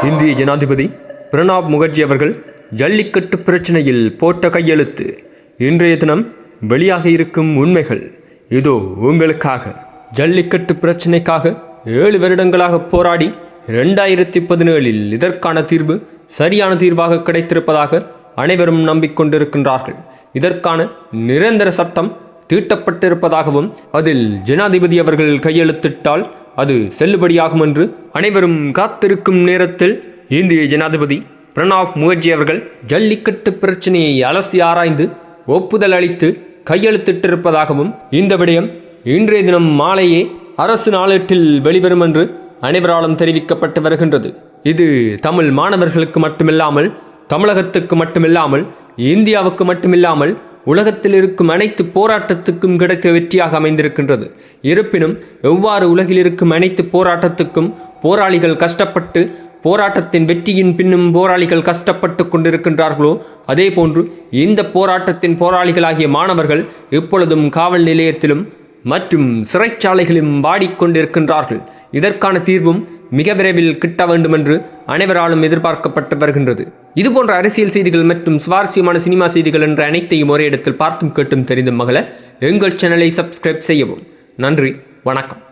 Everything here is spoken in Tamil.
இந்திய ஜனாதிபதி பிரணாப் முகர்ஜி அவர்கள் ஜல்லிக்கட்டு பிரச்சனையில் போட்ட கையெழுத்து. இன்றைய தினம் வெளியாக இருக்கும் உண்மைகள் இதோ உங்களுக்காக. ஜல்லிக்கட்டு பிரச்சனைக்காக 7 வருடங்களாக போராடி 2017 இதற்கான தீர்வு சரியான தீர்வாக கிடைத்திருப்பதாக அனைவரும் நம்பிக்கொண்டிருக்கின்றார்கள். இதற்கான நிரந்தர சட்டம் தீட்டப்பட்டிருப்பதாகவும் அதில் ஜனாதிபதி அவர்கள் கையெழுத்திட்டால் அது செல்லுபடியாகும் என்று அனைவரும் காத்திருக்கும் நேரத்தில் இந்திய ஜனாதிபதி பிரணாப் முகர்ஜி அவர்கள் ஜல்லிக்கட்டு பிரச்சனையை அலசி ஆராய்ந்து ஒப்புதல் அளித்து கையெழுத்திட்டிருப்பதாகவும் இந்த விடயம் இன்றைய தினம் மாலையே அரசு நாளேட்டில் வெளிவரும் என்று அனைவராலும் தெரிவிக்கப்பட்டு வருகின்றது. இது தமிழ் மாணவர்களுக்கு மட்டுமில்லாமல், தமிழகத்துக்கு மட்டுமில்லாமல், இந்தியாவுக்கு மட்டுமில்லாமல் உலகத்தில் இருக்கும் அனைத்து போராட்டத்துக்கும் கிடைத்த வெற்றியாக அமைந்திருக்கின்றது. இருப்பினும் எவ்வாறு உலகில் இருக்கும் அனைத்து போராட்டத்துக்கும் போராளிகள் கஷ்டப்பட்டு போராட்டத்தின் வெற்றியின் பின்னும் போராளிகள் கஷ்டப்பட்டு கொண்டிருக்கின்றார்களோ அதே போன்று இந்த போராட்டத்தின் போராளிகளாகிய மாணவர்கள் இப்பொழுதும் காவல் நிலையத்திலும் மற்றும் சிறைச்சாலைகளிலும் வாடிக்கொண்டிருக்கின்றார்கள். இதற்கான தீர்வும் மிக விரைவில் கிட்ட வேண்டும் என்று அனைவராலும் எதிர்பார்க்கப்பட்டு வருகின்றது. இதுபோன்ற அரசியல் செய்திகள் மற்றும் சுவாரஸ்யமான சினிமா செய்திகள் என்ற அனைத்தையும் ஒரே இடத்தில் பார்த்தும் கேட்டும் தெரிந்தும் மகள எங்கள் சேனலை சப்ஸ்கிரைப் செய்யவும். நன்றி, வணக்கம்.